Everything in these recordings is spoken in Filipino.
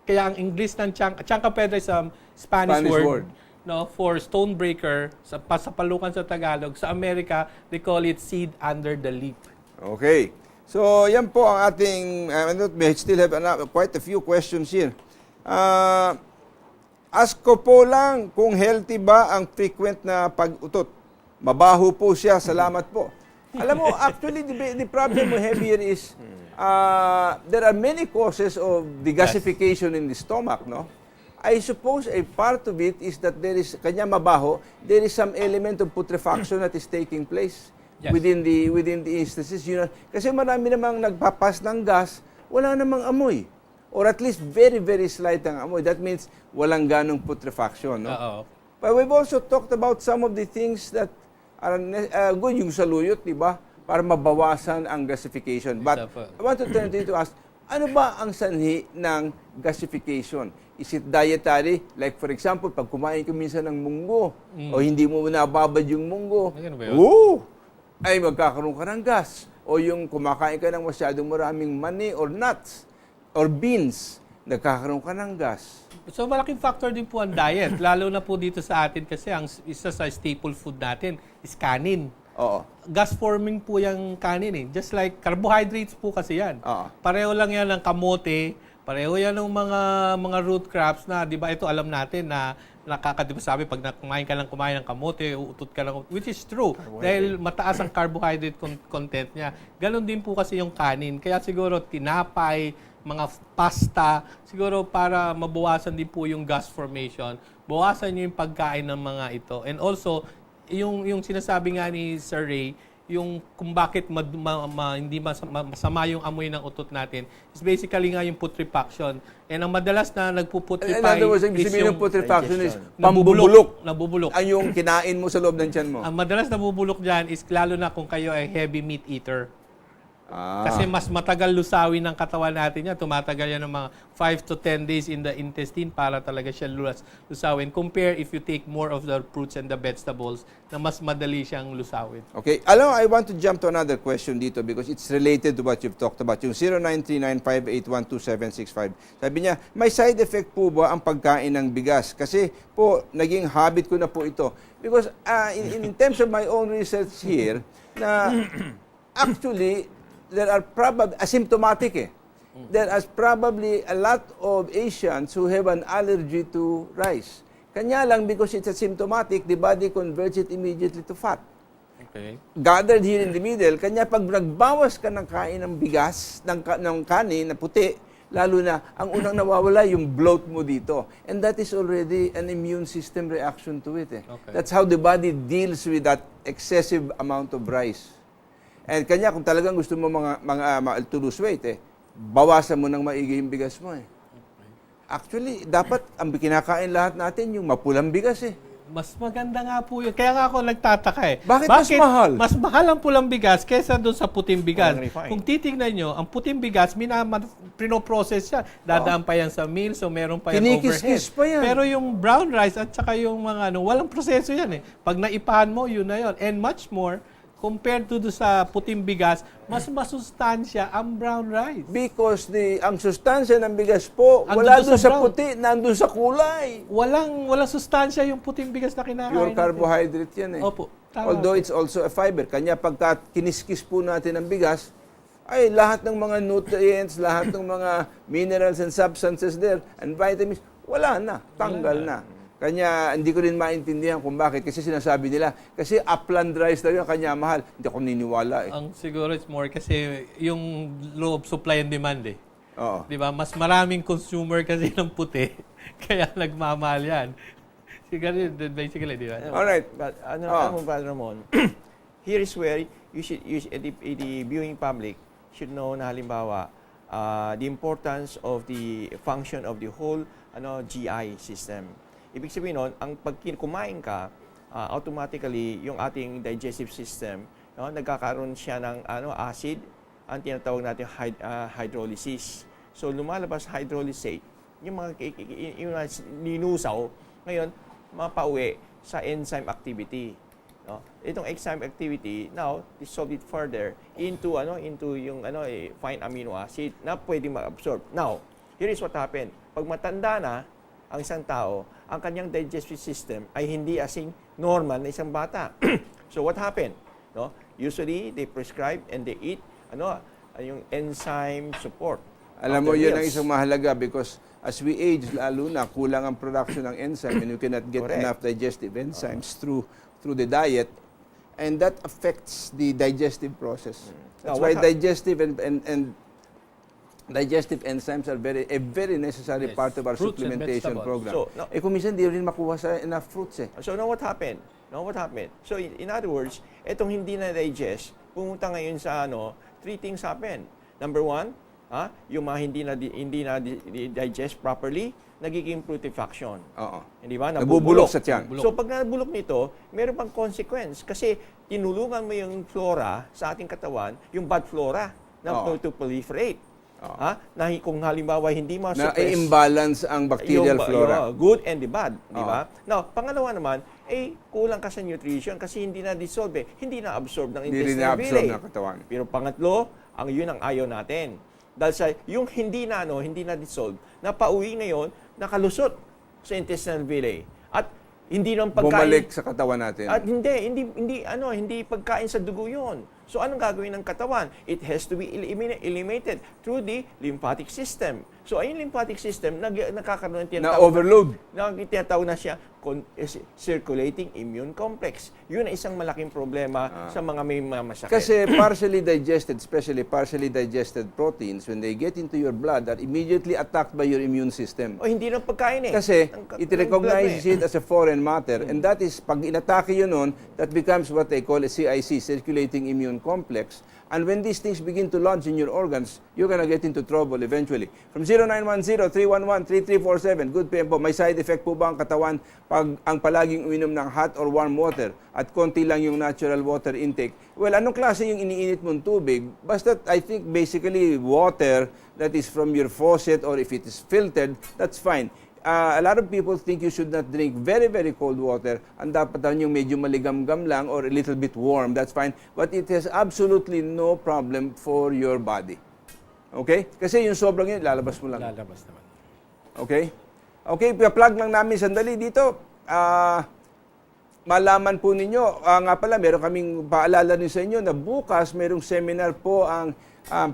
Kaya ang English ng chancapedra is Spanish word, no, for stonebreaker sa pasapalukan sa Tagalog. Sa Amerika, they call it seed under the leaf. Okay. So, yan po ang ating, we still have quite a few questions here. Ask ko po lang kung healthy ba ang frequent na pag-utot. Mabaho po siya. Salamat po. Alam mo, actually, the problem we have here is there are many causes of degasification in the stomach, no? I suppose a part of it is that there is, kanya mabaho, there is some element of putrefaction that is taking place within the instances. You know, kasi marami namang nagpapas ng gas, wala namang amoy. Or at least very, very slight ang amoy. That means walang ganong putrefaction, no? But we've also talked about some of the things that are good, yung saluyot, di ba? Para mabawasan ang gasification. But I want to turn to you to ask, ano ba ang sanhi ng gasification? Is it dietary? Like for example, pag kumain ka minsan ng munggo, o hindi mo nababad yung munggo, ay magkakaroon ka ng gas. O yung kumakain ka ng masyadong maraming mani or nuts or beans, nagkakaroon ka ng gas. So malaking factor din po ang diet, lalo na po dito sa atin kasi ang isa sa staple food natin is kanin. Oo. Gas forming po yung kanin eh. Just like carbohydrates po kasi yan. Pareho lang yan ng kamote, pareho yan ng mga root crops na, di ba ito alam natin na nakakadiba sabi pag kumain ka ng kamote, uutot ka lang, which is true. Dahil mataas ang carbohydrate content niya. Ganon din po kasi yung kanin. Kaya siguro tinapay, mga pasta, siguro para mabawasan din po yung gas formation, bawasan nyo yung pagkain ng mga ito. And also, yung sinasabi nga ni Sir Ray, yung kung bakit hindi masama yung amoy ng utot natin, is basically nga yung putrefaction. And ang madalas na nagpuputrefy in other words, is yung putrefaction is nabubulok. Ang yung kinain mo sa loob ng tiyan mo. Ang madalas nabubulok dyan is lalo na kung kayo ay heavy meat eater. Kasi mas matagal lusawin ng katawan natin yan. Tumatagal yan ng mga 5 to 10 days in the intestine para talaga siya lusawin. Compare if you take more of the fruits and the vegetables na mas madali siyang lusawin. Okay. Alam, I want to jump to another question dito because it's related to what you've talked about. Yung 093958127765. Sabi niya, may side effect po ba ang pagkain ng bigas? Kasi po, naging habit ko na po ito. Because in terms of my own research here, na actually, there are probably asymptomatic There are probably a lot of Asians who have an allergy to rice. Kanya lang because it's asymptomatic, the body converts it immediately to fat. Okay. Gathered here in the middle, kanya pag nagbawas ka ng kain ng bigas, ng kanin na puti, lalo na ang unang nawawala yung bloat mo dito. And that is already an immune system reaction to it. Okay. That's how the body deals with that excessive amount of rice. And kanya, kung talagang gusto mo to lose weight, bawasan mo ng maigi yung bigas mo. Actually, dapat ang kinakain lahat natin yung mapulang bigas Mas maganda nga po yun. Kaya nga ako nagtataka Bakit mas mahal? Mas mahal ang pulang bigas kaysa doon sa puting bigas. Kung titignan nyo, ang puting bigas, pinoprocess yan. Dadaan pa yan sa mill, so meron pa yan overhead. Pa yan. Pero yung brown rice at saka yung mga walang proseso yan Pag naipahan mo, yun na yun. And much more, compared to sa puting bigas, mas masustansya ang brown rice. Because ang sustansya ng bigas po, wala doon sa puti, nandun sa kulay. Walang sustansya yung puting bigas na kinakain Pure carbohydrate yan Opo. Tama. Although it's also a fiber. Kanya pagka kiniskis po natin ang bigas, ay lahat ng mga nutrients, lahat ng mga minerals and substances there, and vitamins, wala na. Tanggal na. Kanya, hindi ko rin maintindihan kung bakit. Kasi sinasabi nila, kasi upland rice daw yun, kanya mahal. Hindi ako niniwala Ang siguro it's more kasi yung law of supply and demand Oo. Di ba? Mas maraming consumer kasi ng puti, kaya nagmamahal yan. Siguro, basically, di ba? Alright. But, Brother Ramon, here is where the viewing public should know na halimbawa, the importance of the function of the whole GI system. Ibig sabihin nun, pag kumain ka, automatically yung ating digestive system, nagkakaroon siya ng acid, ang tinatawag natin hydrolysis. So lumalabas hydrolysate, yung mga ninusaw, ngayon mapauwi sa enzyme activity. Itong enzyme activity, now dissolve it further into yung fine amino acid na pwedeng ma-absorb. Now, here is what happened. pag matanda na ang isang tao, ang kanyang digestive system ay hindi asing normal na isang bata. So what happened? No? Usually, they prescribe and they eat yung enzyme support. Alam mo, after yun ang meals. isang mahalaga because as we age, lalo na, kulang ang production ng enzyme and you cannot get Correct. enough digestive enzymes through the diet, and that affects the digestive process. That's Now, why what hap- digestive and digestive enzymes are a very necessary Yes. part of our Fruits and supplementation vegetables. program. So, no- kung minsan di rin makuha sa enough fruits eh. So now what happened? So in other words, etong hindi na digest, pumunta ngayon sa three things happen. Number one, yung mga hindi na digest properly, nagiging putrefaction. Oo. Hindi ba? Nabubulok sa tiyan. So pag nabulok nito, meron pang consequence kasi tinulungan mo yung flora sa ating katawan, yung bad flora na Oo. to proliferate. Oo. Na kung halimbawa hindi mo Na imbalance ang bacterial flora. good and the bad, di Oo. ba? Now, pangalawa naman, kulang ka sa nutrition kasi hindi na dissolve, hindi na absorb ng Hindi rin intestinal na-absorb villi. ng katawan. Pero pangatlo, yun ang ayaw natin. Dahil sa yung hindi na dissolve, napauwi ngayon, nakalusot sa intestinal villi. At hindi nang pagkain. Bumalik sa katawan natin. At hindi pagkain sa dugo 'yon. So anong gagawin ng katawan? It has to be eliminated through the lymphatic system. So ayun lymphatic system nakakaroon ng tinatawag Na-overload. na tinatawag na siya circulating immune complex. Yun ay isang malaking problema sa mga may masakit. Kasi partially digested, especially partially digested proteins, when they get into your blood, are immediately attacked by your immune system. hindi na pagkain eh. Kasi Ang it blood recognizes mo eh. it as a foreign matter, and that is, pag inatake yun nun, that becomes what they call a CIC, circulating immune complex. And when these things begin to lodge in your organs, you're gonna get into trouble eventually. From 0910-311-3347, good PM po, may side effect po ba ang katawan pag ang palaging uminom ng hot or warm water at konti lang yung natural water intake? Well, anong klase yung iniinit mong tubig? Basta, I think, basically, water that is from your faucet or if it is filtered, that's fine. A lot of people think you should not drink very, very cold water. Ang dapat lang yung medyo maligam-gam lang or a little bit warm. That's fine. But it has absolutely no problem for your body. Okay? Kasi yung sobrang yun, lalabas mo lang. Lalabas naman. Okay? Okay, plug lang namin sandali dito. Malaman po ninyo, nga pala, meron kaming paalala rin sa inyo na bukas merong seminar po ang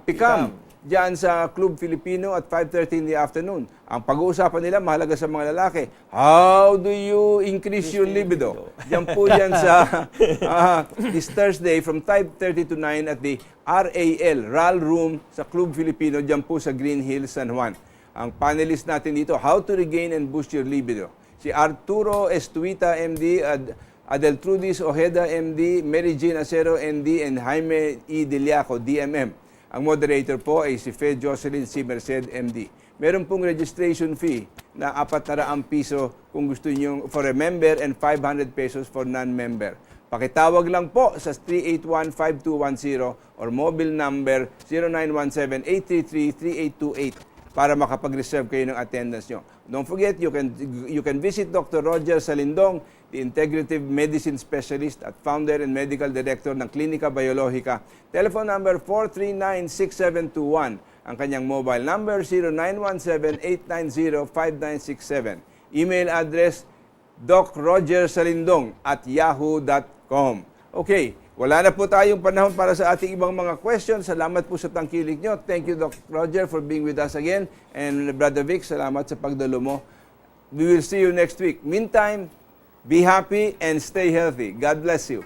PICAM. Diyan sa Club Filipino at 5:30 in the afternoon. Ang pag-uusapan nila, mahalaga sa mga lalaki, how do you increase your libido? Diyan po yan sa this Thursday from 5:30 to 9 at the RAL Room sa Club Filipino, diyan po sa Green Hills, San Juan. Ang panelist natin dito, how to regain and boost your libido. Si Arturo Estuita, MD, Adeltrudis Ojeda, MD, Mary Jean Acero, MD, and Jaime E. Diliaco, DMM. Ang moderator po ay si Fe Jocelyn C. Merced, MD. Meron pong registration fee na 400 piso kung gusto niyo for a member and 500 pesos for non-member. Pakitawag lang po sa 381-5210 or mobile number 0917-833-3828 para makapag-reserve kayo ng attendance nyo. Don't forget, you can visit Dr. Roger Salindong, the Integrative Medicine Specialist at Founder and Medical Director ng Klinika Biologica. Telephone number 439-6721. Ang kanyang mobile number 0917-890-5967. Email address drrogersalindong@yahoo.com. Okay, wala na po tayong panahon para sa ating ibang mga questions. Salamat po sa tangkilik nyo. Thank you, Dr. Roger, for being with us again. And Brother Vic, salamat sa pagdalo mo. We will see you next week. Meantime, be happy and stay healthy. God bless you.